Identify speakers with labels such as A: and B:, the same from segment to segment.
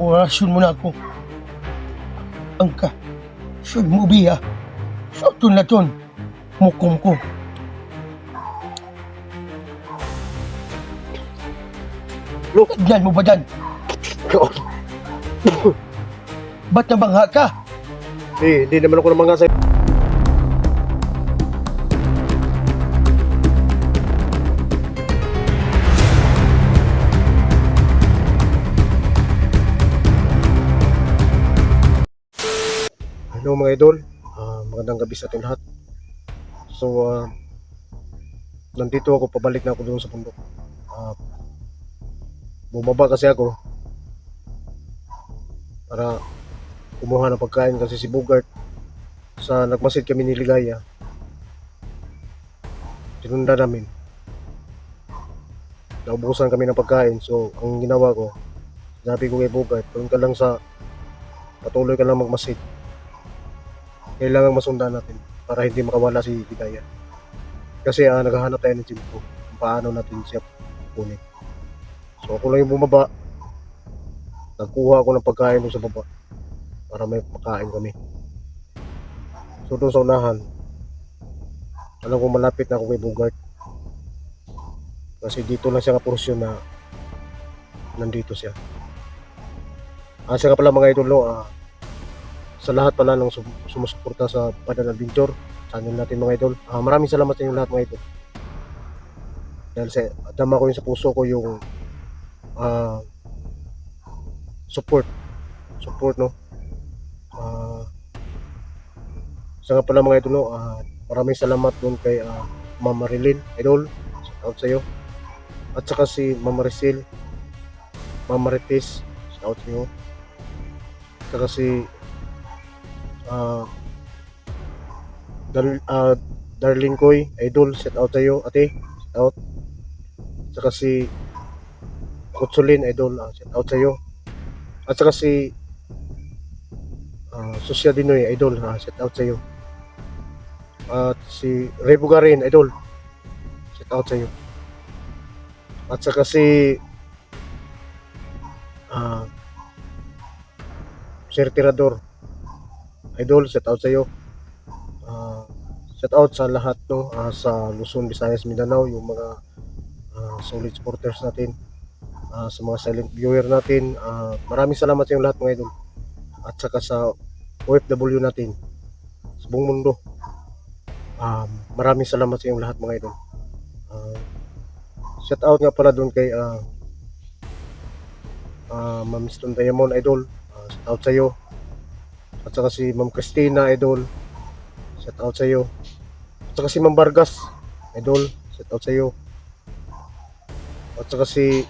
A: Orasyon mo na ako. Ang ka. Sud mo biya. Sa ton na ton. Mukom ko.
B: Lo,
A: Tignan mo ba dyan? Ba't nabangha ka?
B: hindi naman ako ng mga sa'yo. Hello mga idol, magandang gabi sa ating lahat. So, nandito ako, pabalik na ako doon sa bundok. Bumaba kasi ako para kumuha ng pagkain kasi si Bogart sa nagmasid kami ni Ligaya. Tinunda namin. Naubusan kami ng pagkain, so ang ginawa ko, sabi ko kay Bogart, doon ka lang sa patuloy ka lang magmasid. Kailangan masundan natin para hindi makawala si Ligaya. Kasi naghahanap tayo ng Jimpo kung paano natin siya kunin. So ako lang yung bumaba. Nagkuha ako ng pagkain doon sa baba para may makain kami. So doon sa unahan, alam ko malapit na ako kay Bogart. Kasi dito lang siya kaporsyon na nandito siya. Siya nga pala mga idol, sa lahat pala ng sumusuporta sa Padan Adventure channel natin mga idol. Maraming salamat sa inyo lahat mga idol. Dahil sa dama ko yung sa puso ko yung support no. Sa nga pala mga idol, no, maraming salamat dun kay Mama Marilyn idol, shout out sa iyo. At saka si Mama Rizel, Mama Ritis, shout out sa iyo. At saka si Darling Koy idol, shout out sa iyo ate, shout out. At saka si Kutsulin idol, shout out sa iyo. At saka si Susya Dinoy idol, shout out sa iyo. At si Ray Bugarin idol, shout out sa iyo. At saka si Sir Tirador idol, shout out sa iyo. Shout out sa lahat no, sa Luzon, Visayas, Mindanao, yung mga solid supporters natin, sa mga silent viewer natin. Maraming salamat sa inyo lahat mga idol. At saka sa OFW natin sa buong mundo, maraming salamat sa inyo lahat mga idol. Shout out nga pala doon kay Ma'am Stone Diamond idol, shout out sa iyo. At saka si Ma'am Christina idol, shout out sa iyo. At saka si Ma'am Vargas idol, shout out sa iyo. At saka si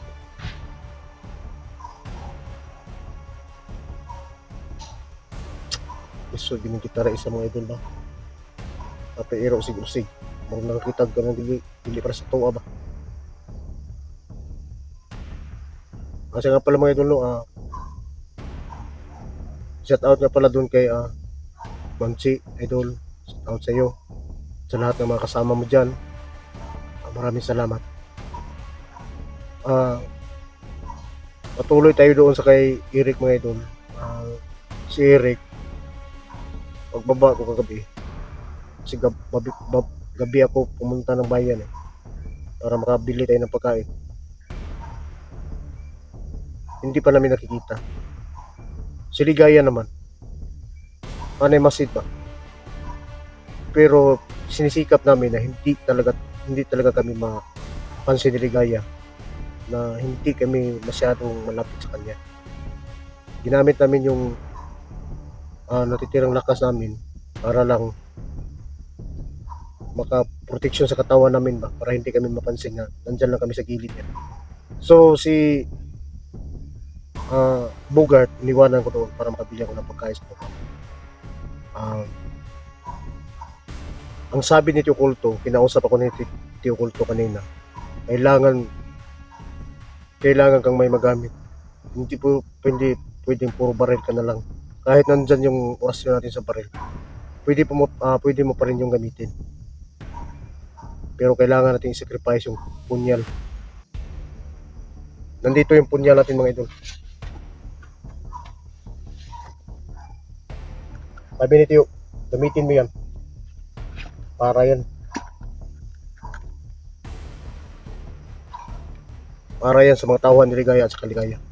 B: iso ginang gitara isa mga idol ba. Tapi iro usig-usig. Murag nakakitag ka ng dili para sa tuwa ba. Kasi nga pala mga idol, no, shout out nga pala doon kay Mamsi idol, shout out sa iyo. Sa lahat ng mga kasama mo dyan, maraming salamat. Patuloy tayo doon sa kay Eric mga idol. Si Eric, pagbaba ko kagabi, kasi gabi ako pumunta ng bayan para makabili tayo ng pagkain. Hindi pa namin nakikita. Si Ligaya naman, panay masid ba? Pero sinisikap namin na hindi talaga kami mapansin ni Ligaya, na hindi kami masyadong malapit sa kanya. Ginamit namin yung natitirang lakas namin para lang makaproteksyon sa katawan namin ba, para hindi kami mapansin na nandyan lang kami sa gilid niya. So si Bogart, iniwanan ko doon para makabili ako ng pagkain sa baba. Ang sabi ni Tio Kulto, kinausap ako ni Tio Kulto kanina, kailangan kang may magamit. Hindi pwedeng puro baril ka na lang. Kahit nandyan yung orasyon natin sa baril, pwede mo pa rin yung gamitin. Pero kailangan natin i-sacrifice yung punyal. Nandito yung punyal natin mga idol. Sabi ni Tiyo, gamitin mo yan. Para yan. Para yan sa mga tauhan ni Ligaya at sa Kaligaya.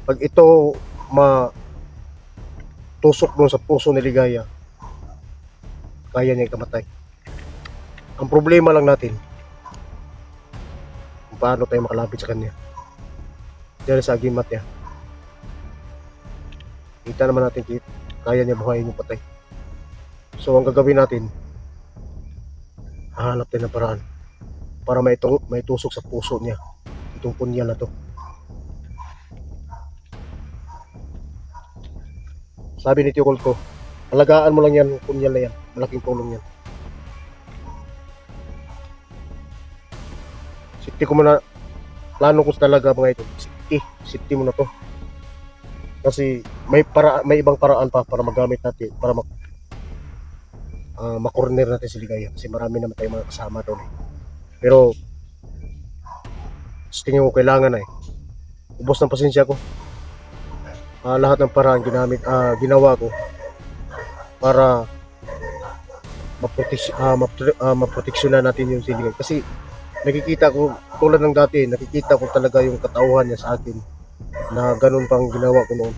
B: Pag ito tusok doon sa puso ni Ligaya, kaya niya ikamatay. Ang problema lang natin, kung paano tayo makalapit sa kanya. Dahil sa agimat niya. Kita naman natin, kaya niya buhayin yung patay. So ang gagawin natin, hahanap tayo ng paraan para maitusok sa puso niya itong punyal na to. Sabi ni Tio Colt ko, alagaan mo lang yan, punyal na yan. Malaking tulong yan. Safety ko muna, plano ko talaga mga ito. Safety mo na to. Kasi may ibang paraan pa para magamit natin, para makorner natin si Ligaya. Kasi marami naman tayong mga kasama doon eh. Pero sa tingin ko kailangan na eh. Ubos ng pasensya ko. Lahat ng paraan ginawa ko para maproteksyonan natin yung siligay. Kasi nakikita ko, tulad ng dati, nakikita ko talaga yung katauhan niya sa akin na ganun pang ginawa ko noon.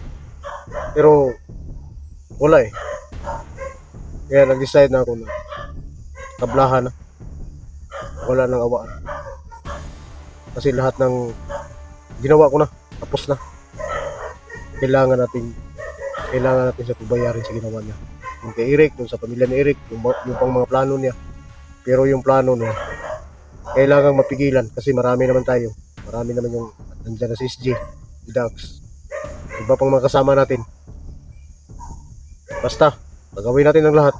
B: Pero wala eh. Kaya nag-decide na ako na tablahan na. Wala nang awaan. Kasi lahat ng ginawa ko na, tapos na. Kailangan natin siya pabayarin sa ginawa niya. Yung kay Eric, yung sa pamilya ni Eric, yung pang mga plano niya. Pero yung plano niya, kailangan mapigilan kasi marami naman tayo. Marami naman yung nandiyan na si SG, si Dax. Iba pang mga kasama natin. Basta, gagawin natin ang lahat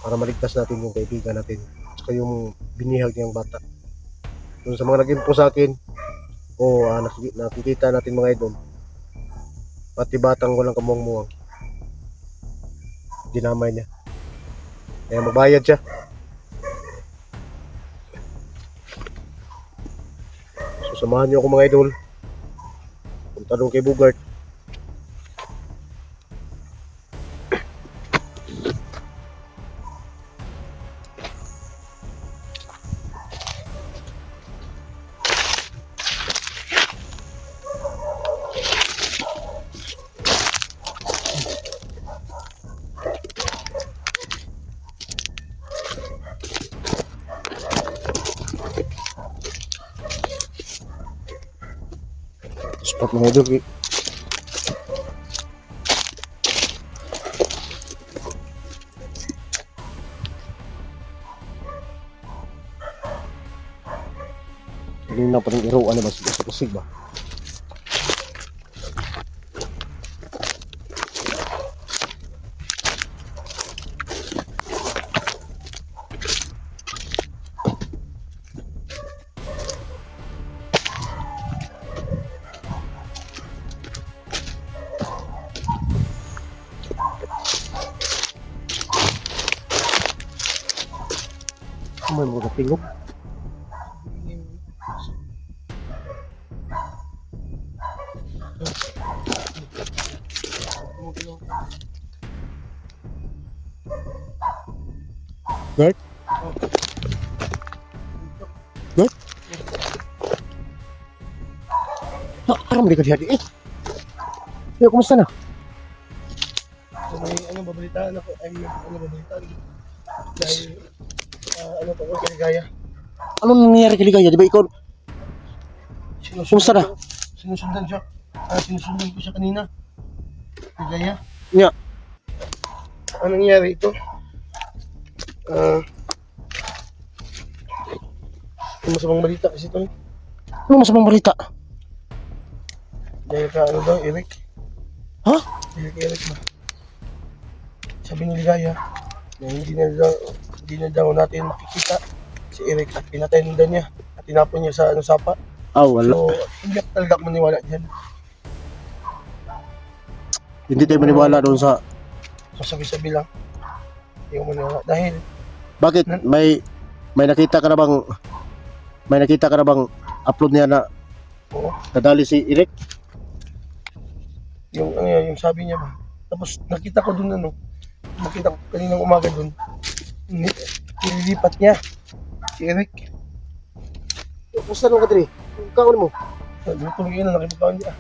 B: para maligtas natin yung kaibigan natin. At saka yung binihag niyang bata. Doon sa mga nag-info sa akin, nakikita natin mga idol, pati batang walang kamuang-muwang, dinamay niya. Kaya magbayad siya. So samahan niyo ako mga idol. Punta doon kay Bugart. Spot mga idol. Hindi na pa rin iruan na ba sa kusig ba? May mga tingog. Right? Right? Parang hindi ka diyan eh. Yo, kumusta na?
A: May babalitaan ako. Babalitaan. Dahil, ko, Kaligaya.
B: Anong nangyayari kay Ligaya? Di ba ikaw? Kumusta na?
A: Sinusundan siya. Sinusundan ko siya kanina. Kaligaya.
B: Yeah.
A: Anong nangyari ito? Yung masamang balita kasi ito.
B: Ano masamang balita?
A: Dahil ka Eric.
B: Ha?
A: Eric ba? Sabi ni Ligaya na hindi na daw natin makikita si Eric at pinatay nila niya at tinapon niya sa sapa.
B: Wala.
A: So, hindi ako talaga maniwala dyan.
B: Hindi tayo maniwala doon sa...
A: So, sabi-sabi lang. Hindi ako maniwala. Dahil...
B: Bakit? May nakita ka na bang upload niya na
A: oo,
B: nadali si Eric?
A: yung sabi niya ba, Tapos nakita ko dun nakita ko kaninang umaga dun, nililipat niya si Eric.
B: Kumusta naman ka diri? Ang kaon mo?
A: Lutong yun na nakipagkaon niya.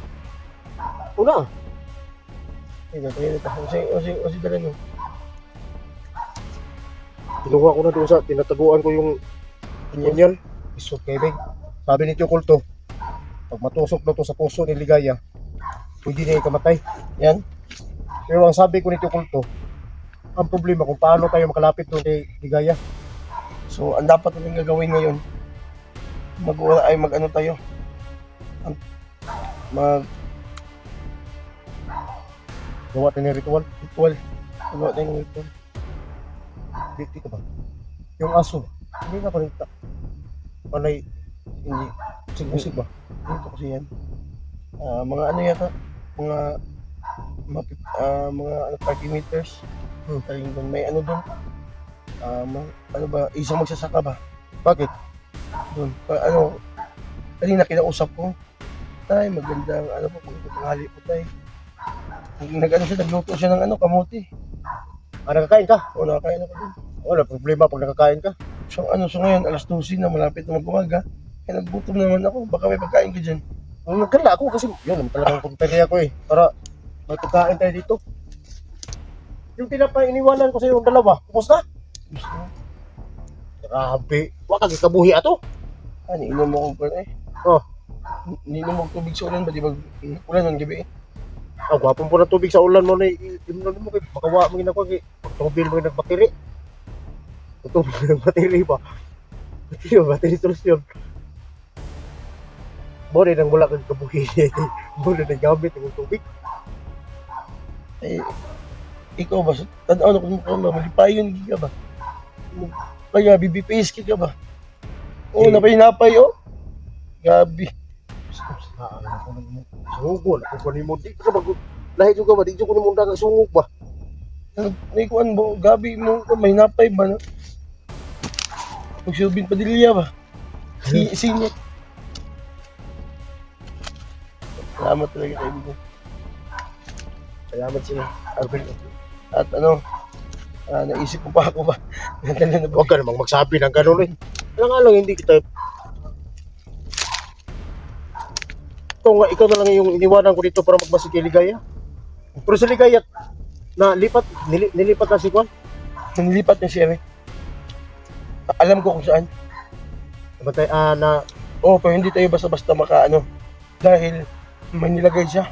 B: Una.
A: Ayun ito. O si dala nyo.
B: Kinuha ko na doon sa tinataguan ko yung ganyan. Isot kay Beng. Sabi ni Tio Kulto, pag matusok na to sa puso ni Ligaya, pwede na ikamatay.
A: Yan.
B: Pero ang sabi ko ni Tio Kulto, ang problema kung paano tayo makalapit doon kay Ligaya.
A: So, ang dapat natin gagawin ngayon, mag-ano tayo.
B: Gawa tayo ng ritual.
A: Ritual. Magawa tayo ng ritual.
B: Dito ba? Yung aso, hindi na panita. Panay,
A: Hindi.
B: usig-usig ba?
A: Dito kasi yan. Mga ano yata, mga 30 meters. Taling doon. May ano doon. Ano ba, isang magsasaka ba?
B: Bakit?
A: Doon. Kanina kinausap ko. Tay, magandang panghali po tay. Nagluto siya ng kamote.
B: Nakakain ka?
A: O nakakain ako doon.
B: Wala problema pag nakakain ka.
A: So ngayon, alas 12 na, malapit na mag-umaga. Naggutom naman ako, baka may pagkain ka dyan.
B: Ang nagkala ako kasi yun naman talagang kumtaya ko para may pagkain tayo dito. Yung tinapay iniwanan ko sa yung dalawa, kumusta? Grabe, wag kang ikabuhi ato.
A: Inom mo kong
B: Oh.
A: Ninom mo tubig sa ulan ba? Di ba ulan ng gabi
B: Gwapong po ng tubig sa ulan mo na inunan mo kay makawa mo ginako kay pagtubil mo nagbateri. Tutubil mo ng bateri ba? Bateri solusyon. Bore nang wala kang kabuhi. Bore nang gamit ng tubig.
A: Ikaw ba? Tanaw na kung malipayon ka ba? Kaya BBPS ka ba? Napay Gabi.
B: Sungguh ako ni mo di ka ba lahi juga ba di ko ni mo dagang sungog ba?
A: May kuan mo, gabi mo may napay ba na? Pagsilbing padilya ba? Singit. Salamat talaga kaibigan. Salamat sila. At naisip ko pa ako ba?
B: Huwag ka namang magsabi ng gano'n lang hindi kita. Ikaw na lang yung iniwanan ko dito para magmasig kay Ligaya. Pero si Ligaya, nilipat na si Kwan.
A: Nilipat niya si Eric. Alam ko kung saan. Pero hindi tayo basta-basta dahil may nilagay siya.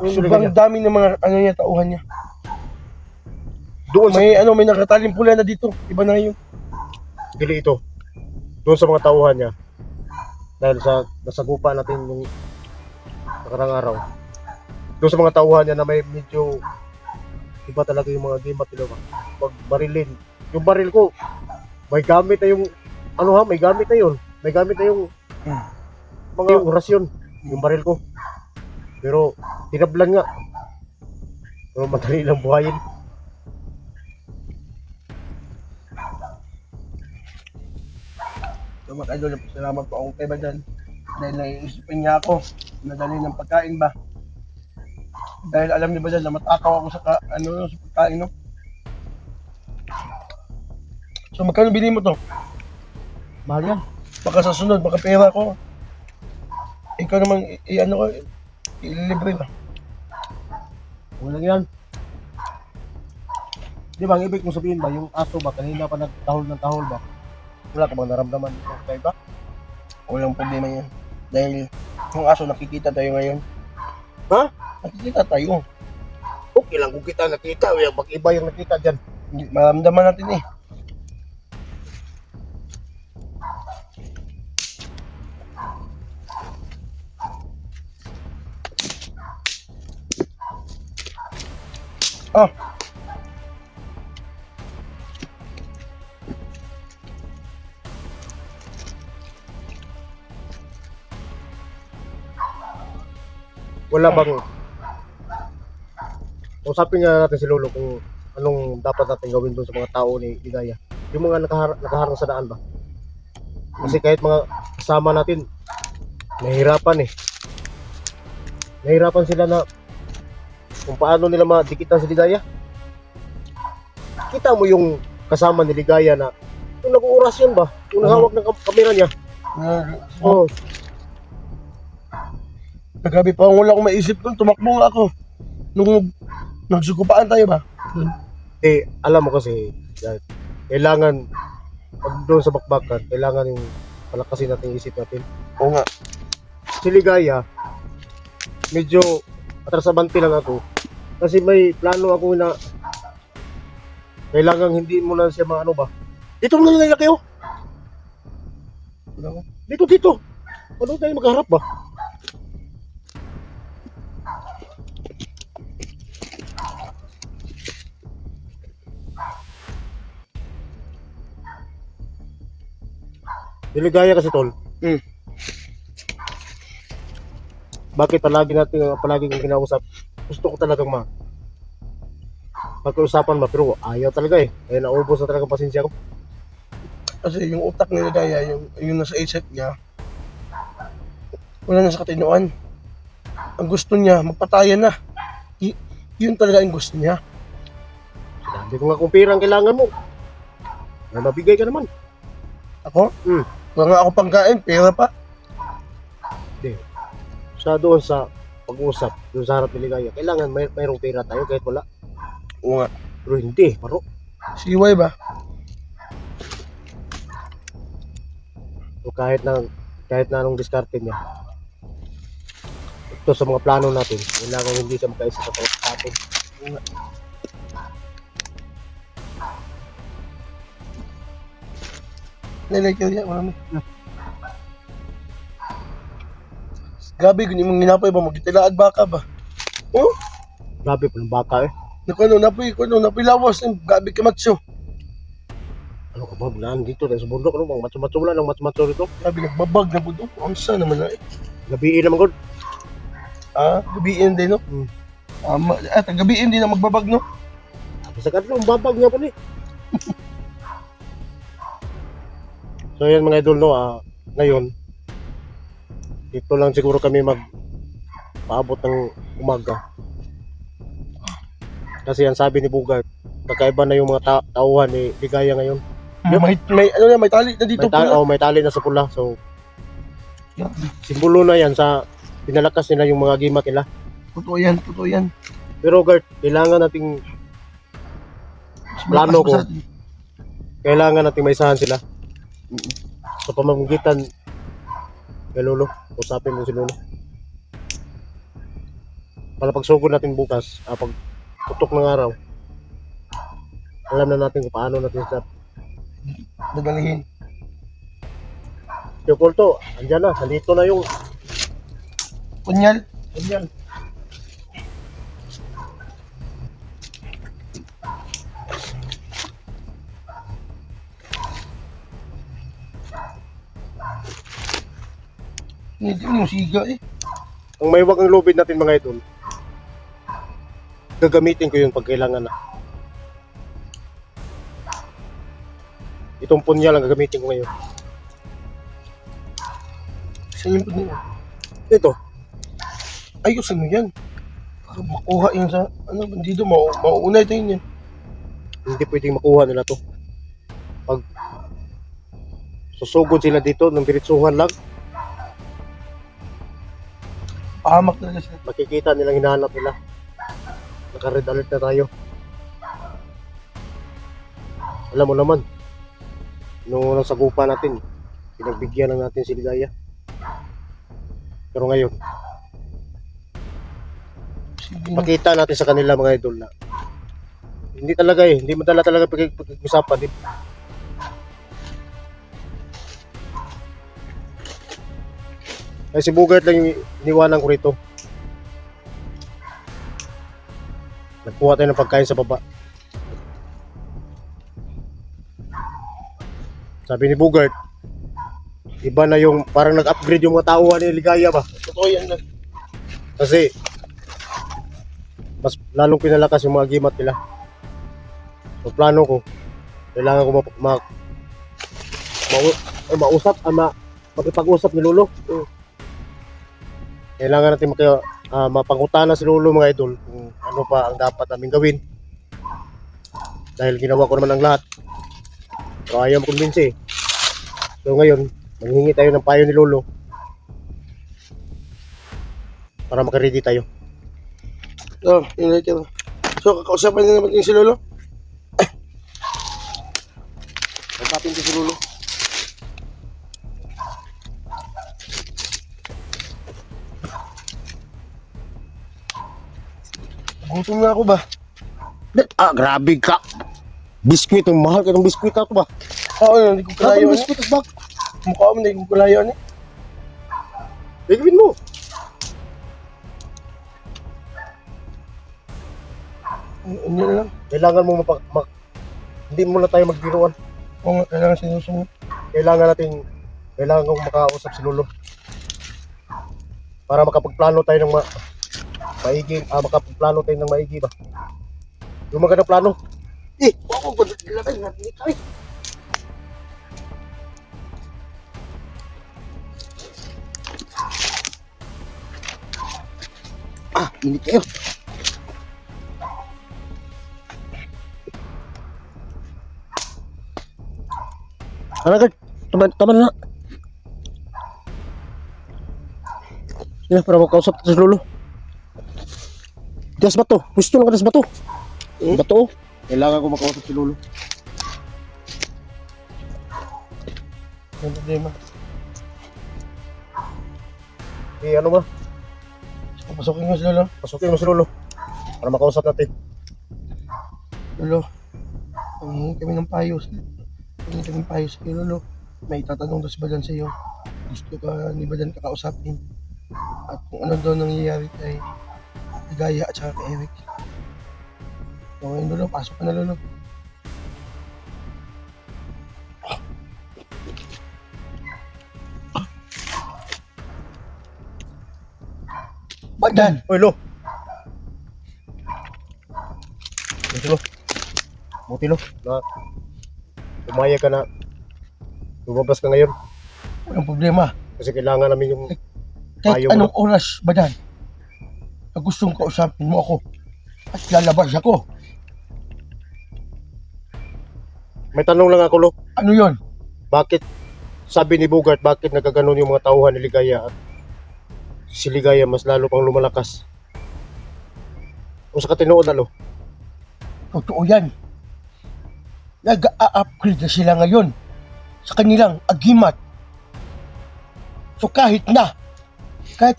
A: Sobrang dami ng mga tauhan niya.
B: Doon
A: may nakataling pula na dito. Iba na yun.
B: Dili ito. Doon sa mga tauhan niya. Dahil sa nasagupa natin yung nakarang araw. Doon sa mga tauhan niya na may medyo iba talaga yung mga gimat nila. Pag barilin. Yung baril ko, may gamit na yung may gamit na yun. May gamit na yung mga orasyon. Yung baril ko. Pero tinablan nga. Pero madali lang buhayin.
A: So mga idol, salamat po akong kay Badan. Dahil naiisipin niya ako, nadali ng pagkain ba? Dahil alam ni Badan na matakaw ako sa pagkain, no? So magkano bili mo to?
B: Mahal yan.
A: Baka sa sunod, baka pera ko. Ikaw naman, ililibre ba?
B: Walang yan. Di ba, ang ibig kong sabihin ba, yung aso ba, kanina pa nagtahol ng tahol ba? Wala ka bang naramdaman ito kayo ba?
A: Walang problema yan. Dahil yung aso, nakikita tayo ngayon.
B: Ha?
A: Nakikita tayo.
B: Okay lang kung kita nakita, pag iba yung nakita dyan.
A: Maramdaman natin eh.
B: Wala bang usapin nga natin si Lolo kung anong dapat natin gawin doon sa mga tao ni Ligaya. Yung mga nakaharang sa daan ba? Kasi kahit mga kasama natin nahihirapan sila na kung paano nila madikitan si Ligaya. Kita mo yung kasama ni Ligaya na yung nag-uuras yun ba? Yung hawak ng kamera niya. Oh,
A: Nagabi pa wala akong maisip doon, tumakbo nga ako. Nung nagsugupaan tayo ba? Doon.
B: alam mo kasi, kailangan, pag doon sa bakbakan, kailangan yung palakasin natin yung isip natin.
A: Oo nga.
B: Si Ligaya, medyo atrasabante lang ako. Kasi may plano ako na kailangan hindi mo na siya maano ba. Dito mo na lang kayo.
A: Wala ko.
B: Dito. Ano tayo magharap ba? Niligaya kasi tol.
A: Hmm.
B: Bakit palagi kong kinausap? Gusto ko talagang pag-uusapan ba, pero ayaw talaga eh. Kaya naubos na talaga ang pasensya ko.
A: Kasi yung utak ni Ligaya, yung nasa isip niya, wala na sa katinoan. Ang gusto niya, magpatayan na. Yun talaga yung gusto niya.
B: Sabi ko nga kung pera ang kailangan mo, may mabigay ka naman.
A: Ako? Wala nga ako pangkain, pera pa.
B: Sa doon sa pag-uusap, doon sa harap ni Ligaya, kailangan mayroong pera tayo kahit wala.
A: Oo nga.
B: Pero hindi, paro.
A: Siway ba?
B: So kahit na anong diskarte niya, ito sa mga plano natin, kailangan hindi siya makaisa sa atin.
A: Oo nga. Nilay niya, marami. Gabi, ganyan mong ginapay ba? Magitilaag baka ba? Oh?
B: Grabe pa ng baka eh.
A: Napoy lawas. Gabi kamatso.
B: Ano ka ba, bulaan dito tayo sa bundok, ano bang matso-matso wala ng matso-matso rito?
A: Gabi, nagbabag na budok. Ang sa naman na eh.
B: Gabiin naman god.
A: Gabiin din, no? Gabiin din na magbabag, no?
B: Sa kadto, ang babag niya pa ni. So yan mga idol, no, ngayon, dito lang siguro kami paabot ng umaga. Kasi ang sabi ni Bugart, kakaiba na yung mga tauhan ni Ligaya ngayon.
A: May tali na dito pala.
B: May tali na sa pula. So,
A: Gabi.
B: simbolo na yan sa pinalakas nila yung mga gimat nila.
A: Totoo yan.
B: Pero Gart, kailangan nating plano ko. Kailangan nating maisahan sila. Sa pamamagitan kay Lolo, usapin mo si Lolo. Para pagsugod natin bukas, pag tutok ng araw, alam na natin kung paano natin sa
A: Dadalihin.
B: yung kulto, andyan na, nandito na yung
A: Kunyal.
B: andyan.
A: Hindi mo siga eh.
B: Ang may wag ang lubid natin mga idol, gagamitin ko yun pag kailangan na. Itong punya lang gagamitin ko ngayon.
A: Saan yung punya?
B: Ito,
A: Ayos ano yan. Para makuha yan sa, bandido, mauunay tayo yan.
B: hindi pwedeng makuha nila to. Pag susugod sila dito ng diretsuhan lang,
A: Pahamak talaga siya.
B: makikita nilang hinahanap nila. Naka-red alert na tayo. Alam mo naman, nung unang sagupa natin, pinagbigyan lang natin si Ligaya. Pero ngayon,
A: Sige na.
B: makita natin sa kanila mga idol na hindi talaga hindi madala talaga pag-usapan. Ay si Bugart lang yung iniwanan ko rito. Nagkuha tayo ng pagkain sa baba. Sabi ni Bugart, iba na yung parang nag-upgrade yung mga tauhan ni Ligaya ba?
A: Totoo yan.
B: Kasi mas lalong pinalakas yung mga gimat nila. So plano ko, kailangan ko makipag-usap ni Lolo. Kailangan natin mapangutana si Lolo mga idol kung ano pa ang dapat namin gawin. Dahil ginawa ko naman ang lahat. So ayaw mo kumbinsi. So ngayon, manghingi tayo ng payo ni Lolo para makaready tayo.
A: Yun like yun. So, kakausapan na naman yung si Lolo.
B: Kausapin ko si Lolo.
A: Gutom na ako ba?
B: Grabe ka. Biskwit, ang mahal ka ng biskwit ako ba?
A: Oo, hindi ko kalayo.
B: Grabe biskwit ba?
A: Mukha mo, hindi ko kalayo.
B: Gagawin mo.
A: Ano na lang.
B: Kailangan mo hindi mo na tayo magbiruan.
A: Oo nga, kailangan sinusunod.
B: Kailangan kong makausap si Lolo para makapagplano tayo ng maigi, makapagplano tayo ng maigi ba? Yung magandang plano.
A: Ako, gulay na. Hindi tayo.
B: Init kayo. Ano agad? Tama na. Yan, para makausap sa Lolo. Das ba to? Gusto lang ka das ba to? Bato? Kailangan ko makausap si Lolo.
A: Yung problema.
B: Ano ba?
A: Pasukin mo si Lolo.
B: Pasukin mo si Lolo para makausap natin.
A: Lolo, humingi kami ng payo. Humingi kami ng payo sa iyo, Lolo. May tatanong daw si Badan sa iyo. Gusto ka ni Badan kakausapin. At kung ano daw nangyayari kay Ligaya at saka kay Eric. So ngayon, Lolo, pasok ka na, Lolo. Badan!
B: Oy, Lo. Lo. Buti, Lo. Na umayag ka na lumabas ka ngayon.
A: Walang problema.
B: Kasi kailangan namin yung
A: Kahit
B: payo mo.
A: anong oras, Badan, na gustong kausapin mo ako at lalabas ako.
B: May tanong lang ako, Lo.
A: Ano yon?
B: Bakit, sabi ni Bogart, bakit nagkaganon yung mga tauhan ni Ligaya at si Ligaya mas lalo pang lumalakas? Kung sa katinood na, Lo.
A: Totoo yan. Nag-a-upgrade na sila ngayon sa kanilang agimat. So kahit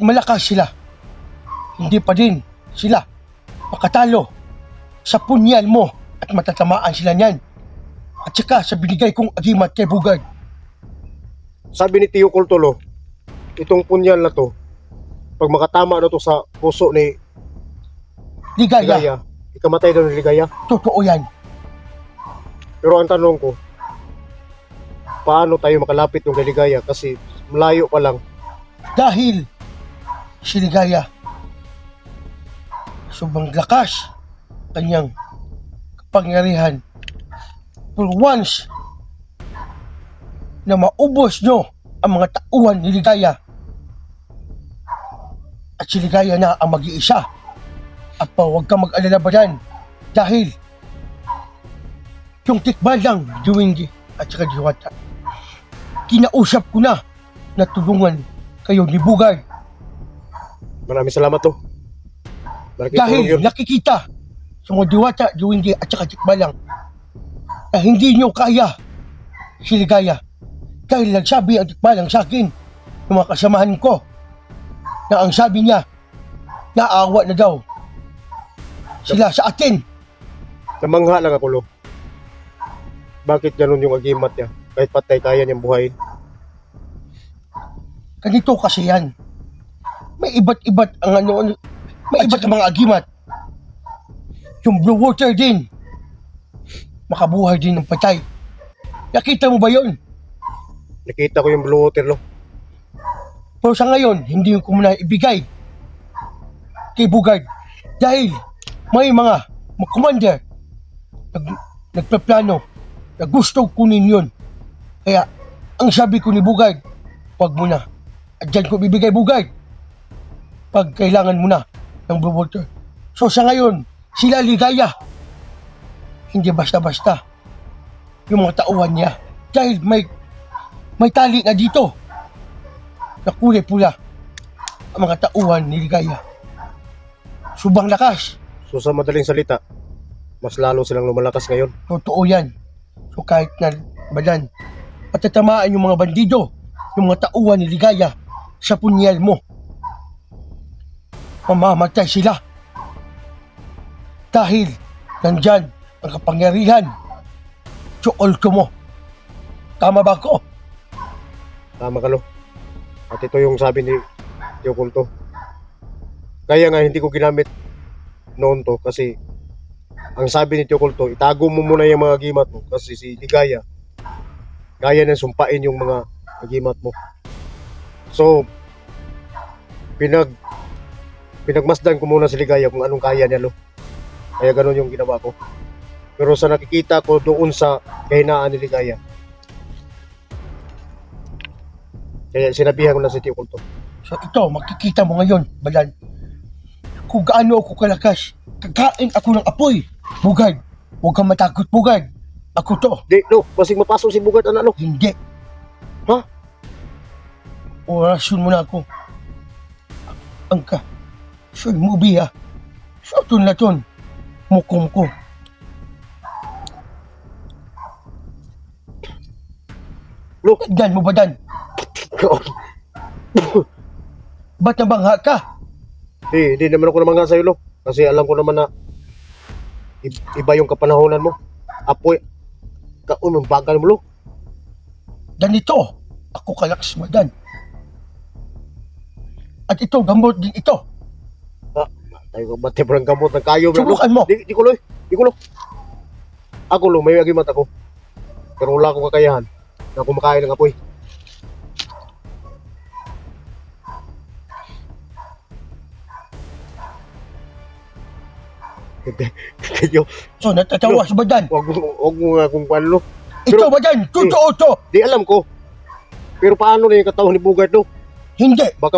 A: malakas sila, hindi pa din sila makatalo sa punyal mo at matatamaan sila niyan. At saka sa binigay kong agimat kay Bugard.
B: Sabi ni Tio Kultolo, itong punyal na to, pag makatama na to sa puso ni
A: Ligaya,
B: Ligaya, ikamatay daw ni Ligaya.
A: totoo yan.
B: Pero ang tanong ko, paano tayo makalapit ng kay Ligaya? Kasi malayo pa lang.
A: Dahil si Ligaya, sobrang lakas kanyang kapangyarihan. For once na maubos nyo ang mga tauhan ni Ligaya at si Ligaya na ang mag-iisa, at pa huwag kang mag-alala ba dyan dahil yung tikbalang Juwingi at saka Diwata, kinausap ko na tulungan kayo ni Bugard.
B: Maraming salamat to. Malaking tulong
A: Dahil
B: yun.
A: nakikita sa mga Diwata, Juwingi at saka tikbalang na hindi nyo kaya si Ligaya. Dahil nagsabi ang tikbalang sa akin ng mga kasamahan ko na ang sabi niya, naawa na daw sila sa atin.
B: Namangha lang ako, Lo. Bakit ganun yung agimat niya? Kahit patay, kaya niyang buhayin.
A: Ganito kasi yan. May iba't-iba't ang may iba't ang mga agimat. Yung blue water din, makabuhay din ng patay. Nakita mo ba yun?
B: Nakita ko yung blue water, Lo.
A: Pero sa ngayon, hindi ko muna ibigay kay Bugard. Dahil may mga commander nagpaplano na gusto kunin yun. Kaya, ang sabi ko ni Bugard, wag mo na. At dyan ko bibigay, Bugard. pag kailangan mo na ng Blue Water. So sa ngayon, sila ligaya. Hindi basta-basta yung mga tauhan niya. Dahil may tali na dito na kulay pula ang mga tauhan ni Ligaya. Subang lakas.
B: So sa madaling salita, mas lalo silang lumalakas ngayon.
A: Totoo yan. So kahit na badan, patatamaan yung mga bandido, yung mga tauhan ni Ligaya sa punyal mo, mamamatay sila. Dahil nandyan ang kapangyarihan sa ulto mo. Tama ba ako?
B: Tama ka, Lo. At ito yung sabi ni Tio Kulto. Kaya nga hindi ko ginamit noon to kasi ang sabi ni Tio Kulto, itago mo muna yung mga gimat mo kasi si Ligaya kaya na sumpain yung mga gimat mo. So, pinagmasdan ko muna si Ligaya kung anong kaya niya, Lo. Kaya ganun yung ginawa ko. Pero sa nakikita ko doon sa kahinaan ni Ligaya, kaya sinabihan ko na si Tio Kulto.
A: So ito, makikita mo ngayon, Balan, kung gaano ako kalakas. Kakain ako ng apoy. Bugad, huwag kang matakot, Bugad. Ako to.
B: Di, Lo, basig mapasok si Bugad, anak, Lo.
A: Hindi.
B: Ha?
A: Orasyon mo na ako. Angka. So movie ha. So laton. Mukom ko.
B: Lo,
A: Dan mo ba, Dan? Ba't nabangha ka?
B: di naman ako naman nga sa'yo, Lo. Kasi alam ko naman na iba yung kapanahonan mo. Apoy. Ang bagal mo, Lo.
A: Ganito, ako kalakas mo, Dan. At ito, gamot din ito.
B: Tayo ko bati parang gamot ng kayo, Lo.
A: Subukan mo.
B: Di ko, Lo. Di ko, Lo. Ako, Lo, may agimat ako. Pero wala akong kakayahan na kumakain ng apoy. Kayo,
A: So natatawas ba, Dan?
B: wag mo nga kung paano, Lo.
A: Ito ba, Dan? Totoo to.
B: Di alam ko. Pero paano na yung katawang ni Bugad, Lo?
A: Hindi.
B: Baka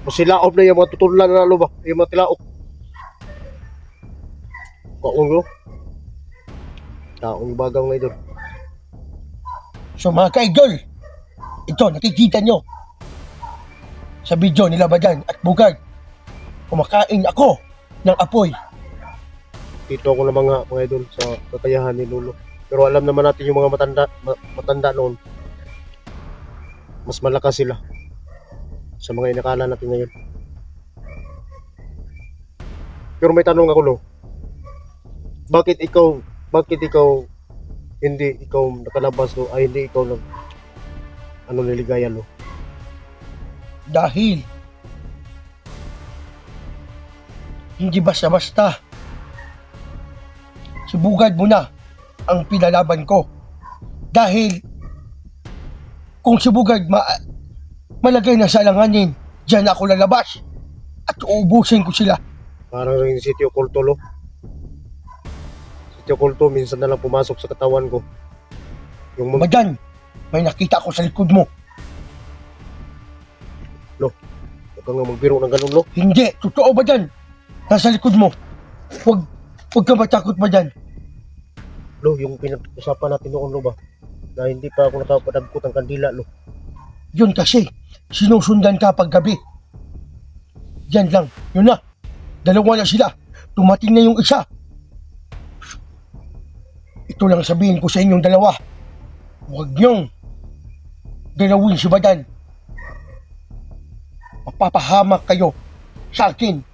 B: masilaob na yung mga tutulan na, Lo, ba? Yung mga tilaok. Kaon, Lo. Taong bagang na ito.
A: So mga ka-idol, ito nakikita nyo sa video nila Badan at Bugad, kumakain ako ng apoy.
B: Dito ako na mga idol sa kakayahan ni Lolo. Pero alam naman natin yung mga matanda noon. Mas malakas sila sa mga inakala natin ngayon. Pero may tanong ako, Lo. Bakit ikaw hindi ikaw nakalabas, Lo? Ay hindi ikaw niligaya, Lo?
A: Dahil hindi basta-basta si Bugad mo na ang pinalaban ko. Dahil kung si Bugad malagay na sa alanganin, diyan ako lalabas at uubusin ko sila.
B: Parang rin si Tio Kulto, Lo. Si Tio Kulto minsan na lang pumasok sa katawan ko. Yung
A: Badan, may nakita ako sa likod mo.
B: huwag kang magbiro ng ganun, Lo.
A: Hindi, totoo ba dyan? Nasa likod mo. Huwag ka matakot ba dyan?
B: Lo, yung pinag-usapan natin noon, Lo, ba? Na hindi pa ako nakapadagkot ang kandila, Lo.
A: Yun kasi, sinusundan ka pag gabi. Yan lang, yun na. Dalawa na sila. Tumating na yung isa. Ito lang sabihin ko sa inyong dalawa. Huwag niyong galawin si Badan. Mapapahamak kayo sa akin.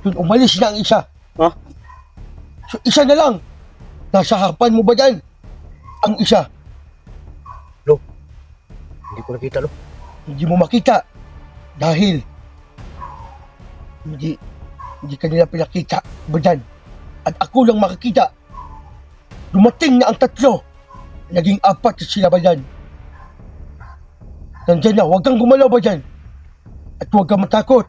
A: Yun, umalis na ang isa.
B: Ha?
A: So, isa na lang. Nasa harapan mo ba dyan? Ang isa.
B: Hindi ko nakita, Lo.
A: Hindi mo makita. Dahil hindi kanila pinakita ba dyan? At ako lang makikita. Dumating na ang tatlo. Naging apat sila ba dyan? Nandyan na, huwag kang gumalaw ba dyan? At huwag kang matakot.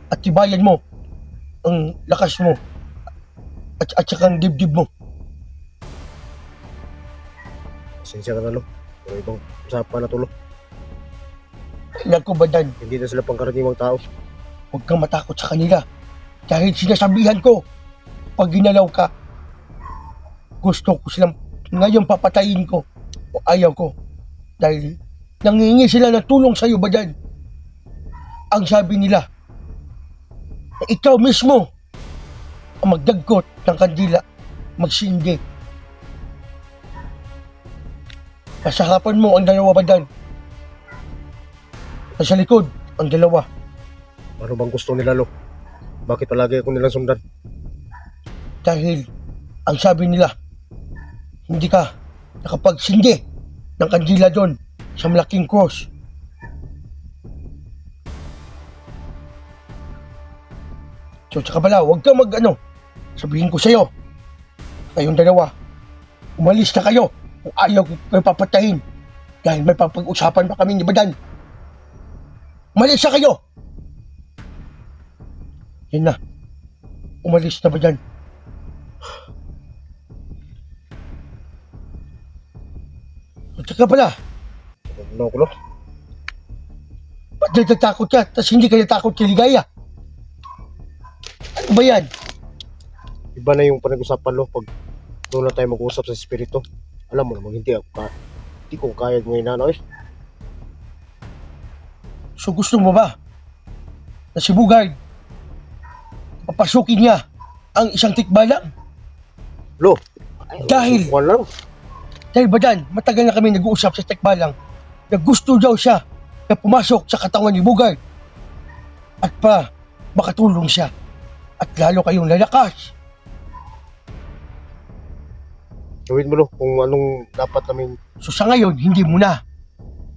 A: At tibayan mo ang lakas mo at saka ang dibdib mo.
B: Pasensya ka na, Lo. Pero ibang usapan na to, Lo.
A: Kailan ko Badan,
B: Hindi na sila pangkaraniwang tao.
A: huwag kang matakot sa kanila. Dahil sinasabihan ko, pag ginalaw ka, gusto ko silang ngayon papatayin ko o ayaw ko. Dahil nangingi sila ng tulong sa'yo Badan. Ang sabi nila, na ikaw mismo ang magdagkot ng kandila, magsindi. Nasa harapan mo ang dalawa Badan. Nasa likod ang dalawa.
B: Ano bang gusto nila, Lo? Bakit palagi ako nilang sundan?
A: Dahil ang sabi nila, hindi ka nakapagsindi ng kandila doon sa malaking cross. So tsaka pala, huwag kang sabihin ko sa'yo, kayong dalawa, umalis na kayo kung ayaw ko kayo papatayin dahil may papag-usapan pa kami ni Badan. Umalis na kayo! Yan na, umalis na Badan. At saka pala,
B: Ano ko, Lo?
A: ba't natatakot ka tapos hindi ka natakot kay Ligaya? Ano ba yan?
B: Iba na yung pinag-usapan, Lo, pag doon na tayo mag-usap sa espiritu. Alam mo naman, hindi ko kaya ngayon na, ano, eh.
A: So gusto mo ba na si Bugard papasukin niya ang isang tikbalang?
B: Lo,
A: Dahil-
B: Kuwan lang.
A: Dahil Badan, matagal na kami nag-uusap sa tikbalang na gusto daw siya na pumasok sa katawan ni Bugard at makatulong siya at lalo kayong lalakas.
B: Gawin mo, Lo, kung anong dapat namin.
A: So sa ngayon, hindi mo na.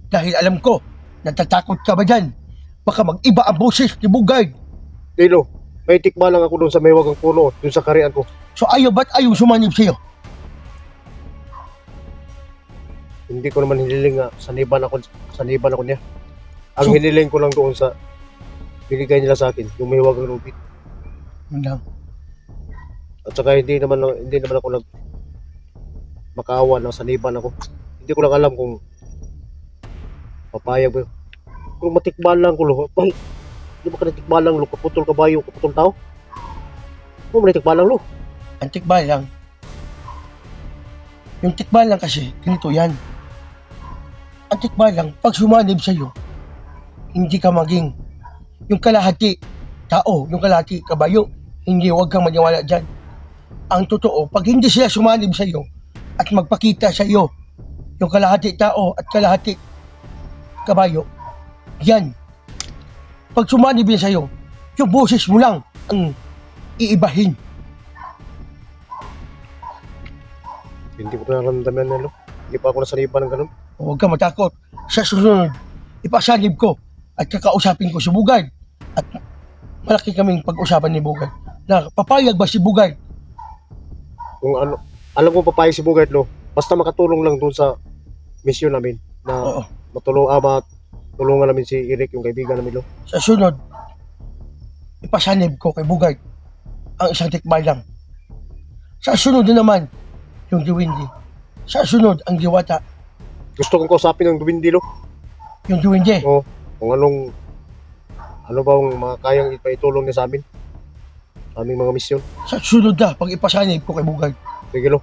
A: Dahil alam ko, natatakot ka ba dyan? Baka mag-iba ang boses ni Bugard.
B: Hey, Lo, may tikma lang ako doon sa may wagang puno, doon sa karian ko.
A: So ba't ayaw sumanib sa'yo?
B: Hindi ko naman hiniling nga saniban ako niya. Ang
A: So-
B: hiniling ko lang doon sa binigay nila sa akin, yung may wagang rubit.
A: Yun lang.
B: At saka hindi naman ako makaawa na saniban ako. Hindi ko lang alam kung papayag ba. Kung matikman lang ko, Lo. Ay, hindi ba ka natikman lang, Lo? Kaputol kabayo, kaputol tao? Kung natikman lang, Lo.
A: Ang tikbalang. Yung tikbalang kasi, ganito yan. Ang tikbalang, pag sumanib sa'yo, hindi ka maging yung kalahati tao, yung kalahati kabayo, hindi, huwag kang maniwala dyan. Ang totoo, pag hindi sila sumanib sa'yo at magpakita sa'yo yung kalahati tao at kalahati kabayo, yan. Pag sumanib yan sa'yo, yung boses mo lang ang iibahin.
B: Hindi ko nararamdaman na, Lo. Hindi pa ako nasaniban ng ganun.
A: Huwag kang matakot. Sa susunod, ipasanib ko at kakausapin ko si Bugard. At malaki kaming pag-usapan ni Bugard. Na papayag ba si Bugard?
B: Kung ano, alam ko papayag si Bugard, Lo. Basta makatulong lang doon sa misyon namin na
A: Oo.
B: matulungan namin si Eric, yung kaibigan namin, Lo.
A: Sa sunod, ipasanib ko kay Bugard ang isang tikbalang. Sa sunod na naman, yung Diwindi. Sa sunod, ang Diwata.
B: Gusto kong kausapin ng Duwindi, Lo.
A: Yung Diwindi.
B: O, kung ano ba ang mga kayang ipaitulong niya sa amin. Sa aming mga misyon.
A: Sa sunod na, pag ipasanib ko kay Bugard.
B: Sige, Lo.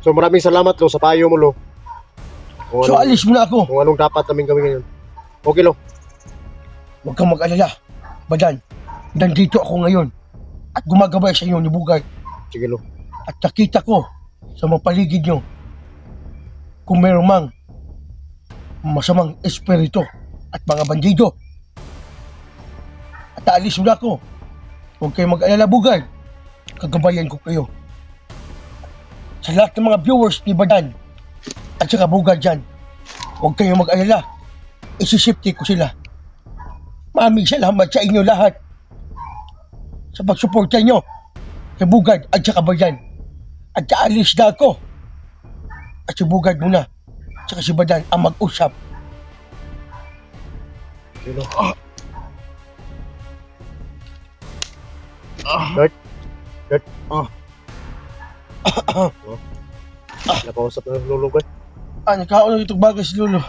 B: So maraming salamat, Lo, sa payo mo, Lo.
A: So alis mo na ako.
B: Kung anong dapat namin gawin ngayon. Okay, Lo.
A: Huwag kang mag-alala. Badan, nandito ako ngayon. At gumagabay sa inyo ni Bugard.
B: Sige, Lo.
A: At nakita ko sa mga paligid nyo kung meron mang masamang espiritu at mga bandido. At aalis mo na ako. Huwag kayong mag-alala, Bugard. Kagabayan ko kayo. Sa lahat ng mga viewers ni Badan at saka Bugard dyan, huwag kayong mag-alala. Isisipti ko sila. Maraming salamat sa inyo lahat sa pagsuporta nyo kay Bugard at saka Badan. At aalis na ako. At si Bugard muna. At saka si Badan ang mag-usap.
B: Sige, Lo. Dart. Nakausap na ng lolo ko.
A: Nagkaon na itong bagay si Lolo.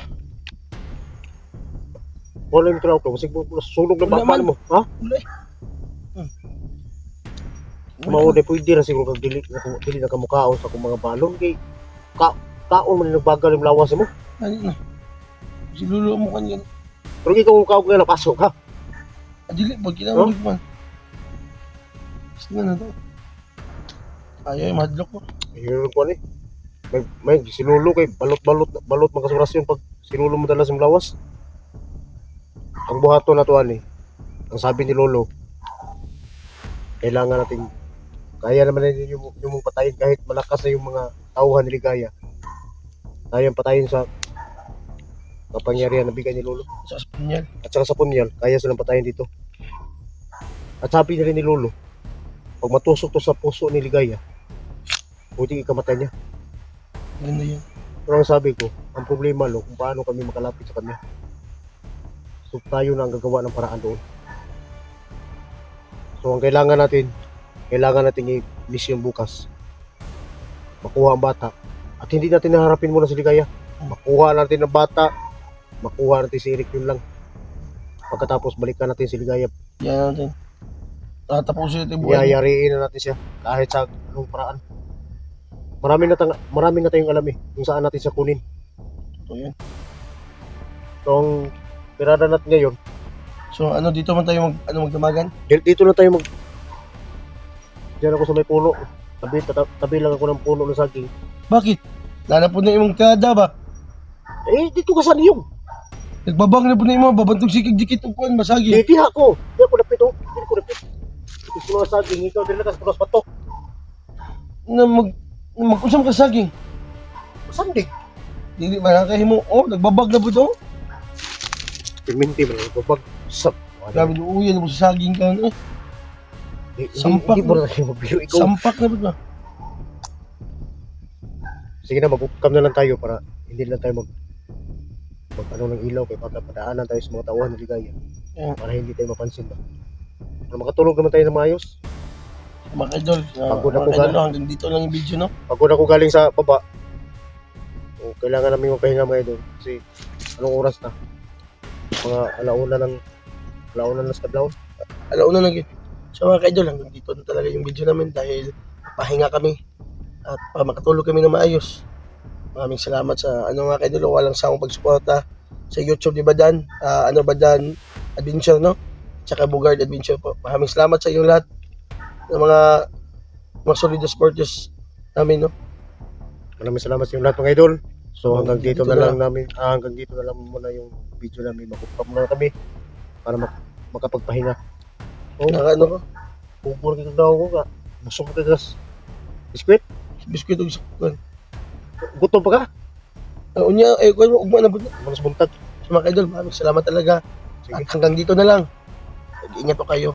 B: Wala yung trabaho ko. Kasi sunog na
A: Wala
B: baka
A: man.
B: mo. Ha?
A: Wala eh.
B: Mao pwede ra siguro kag dili na kamukhaon sa akong mga balon kay kaon man nagbagal yung lawas mo.
A: Ano na? Silulo mo kanyan.
B: Pero ikaw kung kaon nga napasok ha.
A: Adili, pag
B: Huh?
A: kinamalik man. Gusto na to. Ayaw yung madlock mo.
B: Ayun ko ni. May sinulo kay balot mga kasurasyon pag sinulo mo dala sa lawas. Ang buhaton na to ani. Ang sabi ni Lolo, kailangan nating kaya naman natin yung patayin kahit malakas na yung mga tauhan ni Ligaya. Kayang patayin sa kapangyarihan na bigay ni Lolo.
A: Sa Espanyol.
B: At saka sa punyal, kaya silang patayin dito. At sabi na rin ni Lolo, pag matusok to sa puso ni Ligaya, pwede ikamatay niya.
A: Ganda yun.
B: Pero ang sabi ko, ang problema lo, kung paano kami makalapit sa kanya. So tayo na ang gagawa ng paraan doon. So ang kailangan natin i-mission bukas. Makuha ang bata. At hindi natin naharapin muna si Ligaya. Makuha natin ang bata, makuha natin si Eric yun lang. Pagkatapos balikan natin si Ligaya.
A: Yan natin. Tatapusin natin yung buhay niya.
B: Yayariin na natin siya kahit sa anong paraan. Marami na tayong alam eh kung saan natin siya kunin.
A: Ito yun.
B: So ang pirada natin ngayon,
A: So ano, dito man tayo magdamagan?
B: dito na tayo diyan ako sa may puno. Tabi lang ako ng puno ng saging.
A: Bakit? Lalapod na yung kada ba?
B: Eh, dito ka sa niyong.
A: Nagbabang na po na yung mga babantog sikig-dikit o kuhan basagi.
B: Di ako. Di ako napit oh. Di ako napit. Gusto mga saging, ikaw din lakas punas pato.
A: Na magkusam ka saging.
B: Sandig.
A: Dili ba nakahimo? Oh, nagbabag na po ito.
B: Piminti man ang babag. Sap.
A: Grabe uyan na po sa saging ka. Eh. Sampak
B: Hindi mo na tayo magbiro. Ikaw.
A: Sampak na po ba?
B: Sige na, mag-upcam na lang tayo para hindi lang tayo mag ano ng ilaw kay padaanan tayo sa mga tauhan ng Ligaya.
A: Yeah.
B: Para hindi tayo mapansin ba. Para makatulog naman tayo ng maayos.
A: Mga idol,
B: Pagod ako,
A: mga idol,
B: gan.
A: hanggang dito lang yung video, no?
B: Pagod ako galing sa baba. O, kailangan namin magpahinga mga idol. Kasi anong oras na? Mga alauna na sa Tablaon.
A: Alauna na yun. So mga idol, hanggang dito na talaga yung video namin dahil pahinga kami at makatulog kami na maayos. Maraming salamat sa mga idol, walang sawang pagsuporta sa YouTube ni Badan, Badan Adventure, no? Tsaka Bugard Adventure po. Maraming salamat sa inyong lahat ng mga solid supporters namin, no?
B: Maraming salamat sa inyo lahat mga idol. So hanggang
A: Dito
B: dito na
A: na
B: lang namin, hanggang dito na lang muna yung video namin. Mag-upcam muna kami para makapagpahinga. Oh,
A: Ano ko?
B: bubur ka daw ko ka. Busog ka gas. Biskwit?
A: Biskuit og saktan.
B: Gutom pa ka?
A: Unya, kung ugma na po.
B: Manas buntag.
A: So mga idol, maraming salamat talaga.
B: Sige.
A: At hanggang dito na lang. Mag-ingat po kayo.